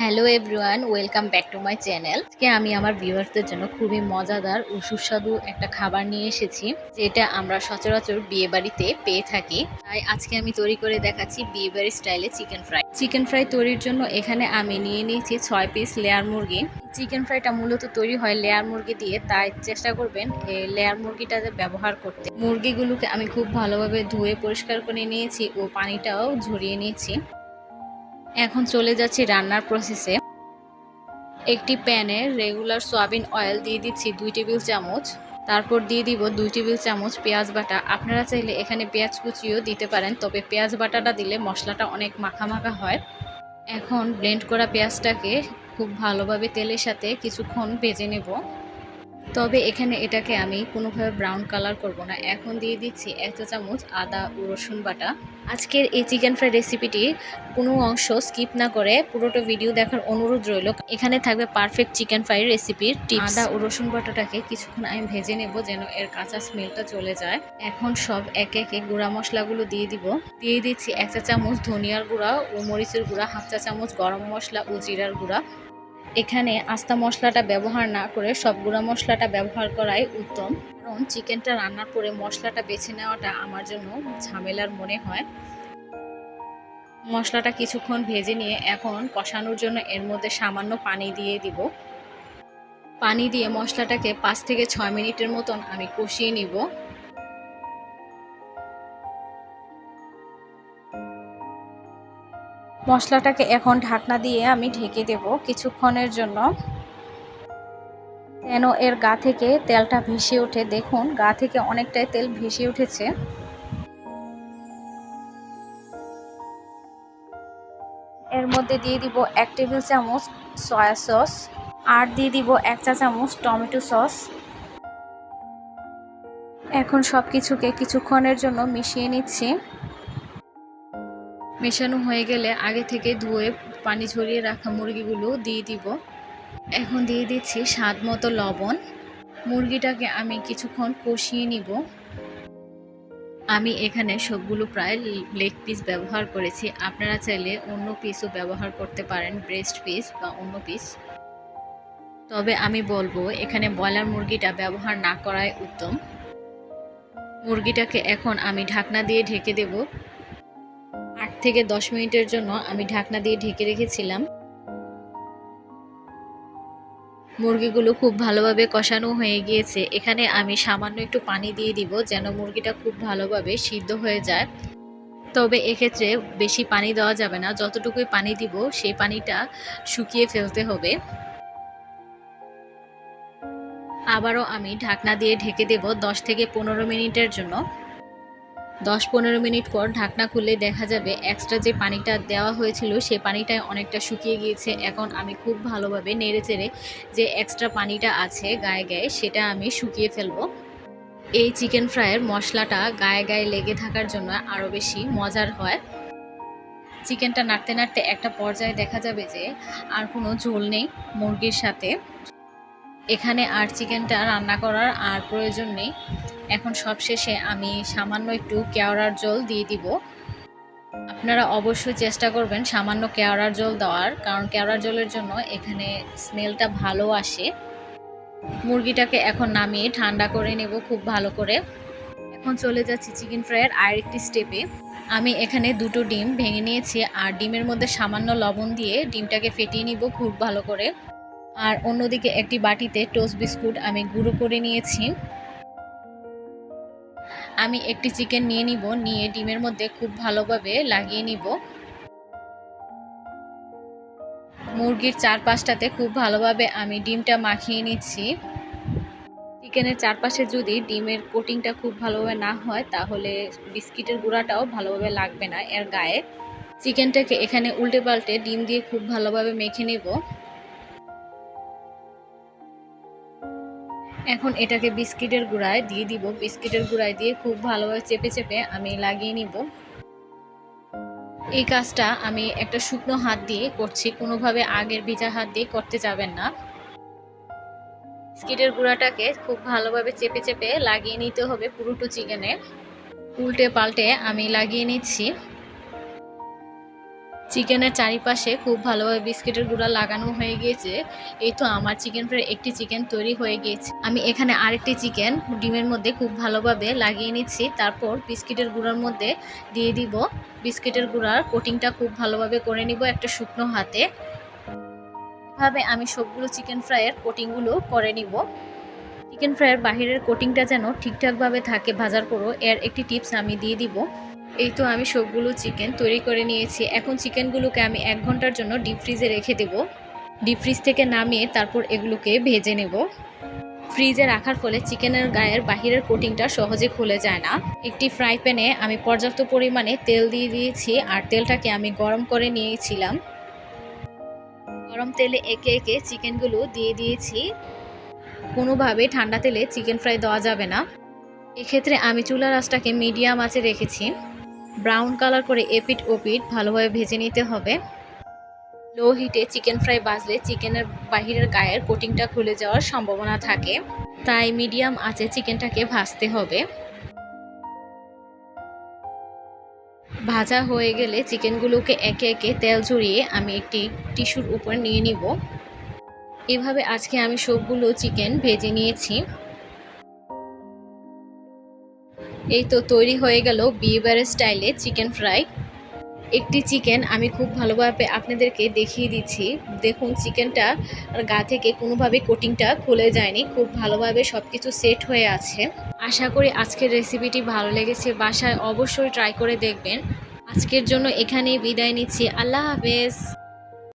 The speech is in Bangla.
Hello everyone, welcome back to my channel. আজকে আমি আমার ভিউয়ার্সদের জন্য খুবই মজাদার ও সুস্বাদু একটা খাবার নিয়ে এসেছি, যেটা আমরা সচরাচর বিয়ে বাড়িতে পেয়ে থাকি। তাই আজকে আমি তৈরি করে দেখাচ্ছি বিয়ে বাড়ির স্টাইলে চিকেন ফ্রাই। চিকেন ফ্রাই তৈরির জন্য এখানে আমি নিয়ে নিয়েছি 6 পিস লেয়ার মুরগি। চিকেন ফ্রাইটা মূলত তৈরি হয় লেয়ার মুরগি দিয়ে, তাই চেষ্টা করবেন এই লেয়ার মুরগিটা ব্যবহার করতে। মুরগিগুলোকে আমি খুব ভালোভাবে ধুয়ে পরিষ্কার করে নিয়েছি ও পানিটাও ঝরিয়ে নিয়েছি। এখন চলে যাচ্ছি রান্নার প্রসেসে। একটি প্যানে রেগুলার সয়াবিন অয়েল দিয়ে দিচ্ছি 2 টেবিল চামচ। তারপর দিয়ে দিব 2 টেবিল চামচ পেঁয়াজ বাটা। আপনারা চাইলে এখানে পেঁয়াজ কুচিও দিতে পারেন, তবে পেঁয়াজ বাটাটা দিলে মশলাটা অনেক মাখা মাখা হয়। এখন ব্লেন্ড করা পেঁয়াজটাকে খুব ভালোভাবে তেলের সাথে কিছুক্ষণ ভেজে নেব। তবে এখানে এটাকে আমি কোনোভাবে ব্রাউন কালার করব না। এখন দিয়ে দিচ্ছি 1 চা চামচ আদা ও রসুন বাটা। আজকের এই চিকেন ফ্রাই রেসিপিটি কোনো অংশ স্কিপ না করে পুরোটা ভিডিও দেখার অনুরোধ রইল। এখানে থাকবে পারফেক্ট চিকেন ফ্রাই রেসিপির টিপস। আদা ও রসুন বাটাটাকে কিছুক্ষণ আমি ভেজে নেব যেন এর কাঁচা স্মেলটা চলে যায়। এখন সব একে একে গুঁড়া মশলাগুলো দিয়ে দিব। দিয়ে দিচ্ছি 1 চা চামচ ধনিয়ার গুঁড়া ও মরিচের গুঁড়া, 1/2 চা চামচ গরম মশলা ও জিরার গুঁড়া। এখানে আস্তা মশলাটা ব্যবহার না করে সব গুঁড়া মশলাটা ব্যবহার করাই উত্তম, কারণ চিকেনটা রান্নার পরে মশলাটা বেছে নেওয়াটা আমার জন্য ঝামেলার মনে হয়। মশলাটা কিছুক্ষণ ভেজে নিয়ে এখন কষানোর জন্য এর মধ্যে সামান্য পানি দিয়ে দিব। পানি দিয়ে মশলাটাকে 5 থেকে 6 মিনিটের মতন আমি কষিয়ে নিব। মশলাটাকে এখন ঢাকনা দিয়ে আমি ঢেকে দেব কিছুক্ষণের জন্য, যেন এর গা থেকে তেলটা ভেসে ওঠে। দেখুন, গা থেকে অনেকটাই তেল ভেসে উঠেছে। এর মধ্যে দিয়ে দিব 1 টেবিল চামচ সয়া সস আর দিয়ে দিব 1 চা চামচ টমেটো সস। এখন সব কিছুকে কিছুক্ষণের জন্য মিশিয়ে নিচ্ছি। মেশানো হয়ে গেলে আগে থেকে ধুয়ে পানি ঝরিয়ে রাখা মুরগিগুলো দিয়ে দিব। এখন দিয়ে দিচ্ছি স্বাদ মতো লবণ। মুরগিটাকে আমি কিছুক্ষণ কষিয়ে নিব। আমি এখানে সবগুলো প্রায় লেগ পিস ব্যবহার করেছি। আপনারা চাইলে অন্য পিসও ব্যবহার করতে পারেন, ব্রেস্ট পিস বা অন্য পিস। তবে আমি বলবো এখানে ব্রয়লার মুরগিটা ব্যবহার না করাই উত্তম। মুরগিটাকে এখন আমি ঢাকনা দিয়ে ঢেকে দেব। 8 থেকে 10 মিনিটের জন্য আমি ঢাকনা দিয়ে ঢেকে রেখেছিলাম। মুরগিগুলো খুব ভালোভাবে কষানো হয়ে গিয়েছে। এখানে আমি সামান্য একটু পানি দিয়ে দিব যেন মুরগিটা খুব ভালোভাবে সিদ্ধ হয়ে যায়। তবে এক্ষেত্রে বেশি পানি দেওয়া যাবে না, যতটুকুই পানি দিব সেই পানিটা শুকিয়ে ফেলতে হবে। আবারও আমি ঢাকনা দিয়ে ঢেকে দেব 10 থেকে 15 মিনিটের জন্য। 10-15 মিনিট পর ঢাকনা খুলে দেখা যাবে এক্সট্রা যে পানিটা দেওয়া হয়েছিল সেই পানিটা অনেকটা শুকিয়ে গিয়েছে। এখন আমি খুব ভালোভাবে নেড়েচেড়ে যে এক্সট্রা পানিটা আছে গায়ে গায়ে সেটা আমি শুকিয়ে ফেলবো। এই চিকেন ফ্রাইয়ের মশলাটা গায়ে গায়ে লেগে থাকার জন্য আরও বেশি মজার হয়। চিকেনটা নাড়তে নাড়তে একটা পর্যায়ে দেখা যাবে যে আর কোনো ঝোল নেই মুরগির সাথে। এখানে আর চিকেনটা রান্না করার আর প্রয়োজন নেই। এখন সবশেষে আমি সামান্য একটু কেওড়ার জল দিয়ে দিব। আপনারা অবশ্যই চেষ্টা করবেন সামান্য কেওড়ার জল দেওয়ার, কারণ কেওড়ার জলের জন্য এখানে স্মেলটা ভালো আসে। মুরগিটাকে এখন নামিয়ে ঠান্ডা করে নেব খুব ভালো করে। এখন চলে যাচ্ছি চিকেন ফ্রাইয়ের আরেকটি স্টেপে। আমি এখানে 2টো ডিম ভেঙে নিয়েছি আর ডিমের মধ্যে সামান্য লবণ দিয়ে ডিমটাকে ফেটিয়ে নিব খুব ভালো করে। আর অন্যদিকে একটি বাটিতে টোস্ট বিস্কুট আমি গুঁড়ো করে নিয়েছি। আমি একটি চিকেন নিয়ে নিব, নিয়ে ডিমের মধ্যে খুব ভালোভাবে লাগিয়ে নিব। মুরগির চারপাশটাতে খুব ভালোভাবে আমি ডিমটা মাখিয়ে নিচ্ছি। চিকেনের চারপাশে যদি ডিমের কোটিংটা খুব ভালোভাবে না হয় তাহলে বিস্কিটের গুঁড়াটাও ভালোভাবে লাগবে না এর গায়ে। চিকেনটাকে এখানে উল্টে পাল্টে ডিম দিয়ে খুব ভালোভাবে মেখে নেব। এখন এটাকে বিস্কিটের গুঁড়ায় দিয়ে দিব। বিস্কিটের গুঁড়ায় দিয়ে খুব ভালোভাবে চেপে চেপে আমি লাগিয়ে নিব। এই কাজটা আমি একটা শুকনো হাত দিয়ে করছি, কোনোভাবে আগের ভিজা হাত দিয়ে করতে যাবেন না। বিস্কিটের গুঁড়াটাকে খুব ভালোভাবে চেপে চেপে লাগিয়ে নিতে হবে পুরোটো চিকেনে। উল্টে পাল্টে আমি লাগিয়ে নিচ্ছি। চিকেনের চারিপাশে খুব ভালোভাবে বিস্কিটের গুঁড়া লাগানো হয়ে গিয়েছে। এই তো আমার চিকেন ফ্রাই একটি চিকেন তৈরি হয়ে গিয়েছে। আমি এখানে আরেকটি চিকেন ডিমের মধ্যে খুব ভালোভাবে লাগিয়ে নিচ্ছি। তারপর বিস্কিটের গুঁড়ার মধ্যে দিয়ে দিব। বিস্কিটের গুঁড়ার কোটিংটা খুব ভালোভাবে করে নিব একটা শুকনো হাতে। এভাবে আমি সবগুলো চিকেন ফ্রাইয়ের কোটিংগুলো করে নিব। চিকেন ফ্রাইয়ের বাহিরের কোটিংটা যেন ঠিকঠাকভাবে থাকে ভাজার পরও এর একটি টিপস আমি দিয়ে দিব। এই তো আমি সবগুলো চিকেন তৈরি করে নিয়েছি। এখন চিকেনগুলোকে আমি 1 ঘন্টার জন্য ডিপ ফ্রিজে রেখে দেব। ডিপ ফ্রিজ থেকে নামিয়ে তারপর এগুলোকে ভেজে নেব। ফ্রিজে রাখার ফলে চিকেনের গায়ের বাহিরের কোটিংটা সহজে খুলে যায় না। একটি ফ্রাই প্যানে আমি পর্যাপ্ত পরিমাণে তেল দিয়ে দিয়েছি আর তেলটাকে আমি গরম করে নিয়েছিলাম। গরম তেলে একে একে চিকেনগুলো দিয়ে দিয়েছি। কোনোভাবে ঠান্ডা তেলে চিকেন ফ্রাই দেওয়া যাবে না। এক্ষেত্রে আমি চুলার আঁচটাকে মিডিয়াম আঁচে রেখেছি। ব্রাউন কালার করে এপিট ওপিট ভালোভাবে ভেজে নিতে হবে। লো হিটে চিকেন ফ্রাই ভাজলে চিকেনের বাহিরের গায়ের কোটিংটা খুলে যাওয়ার সম্ভাবনা থাকে, তাই মিডিয়াম আঁচে চিকেনটাকে ভাজতে হবে। ভাজা হয়ে গেলে চিকেনগুলোকে একে একে তেল ঝরিয়ে আমি একটি টিস্যুর উপর নিয়ে নিব। এভাবে আজকে আমি সবগুলো চিকেন ভেজে নিয়েছি। এই তো তৈরি হয়ে গেল বিয়েবাড়ির স্টাইলে চিকেন ফ্রাই। একটি চিকেন আমি খুব ভালোভাবে আপনাদেরকে দেখিয়ে দিচ্ছি। দেখুন চিকেনটা গা থেকে কোনোভাবে কোটিংটা খুলে যায়নি, খুব ভালোভাবে সব কিছু সেট হয়ে আছে। আশা করি আজকের রেসিপিটি ভালো লেগেছে। বাসায় অবশ্যই ট্রাই করে দেখবেন। আজকের জন্য এখানেই বিদায় নিচ্ছি। আল্লাহ হাফেজ।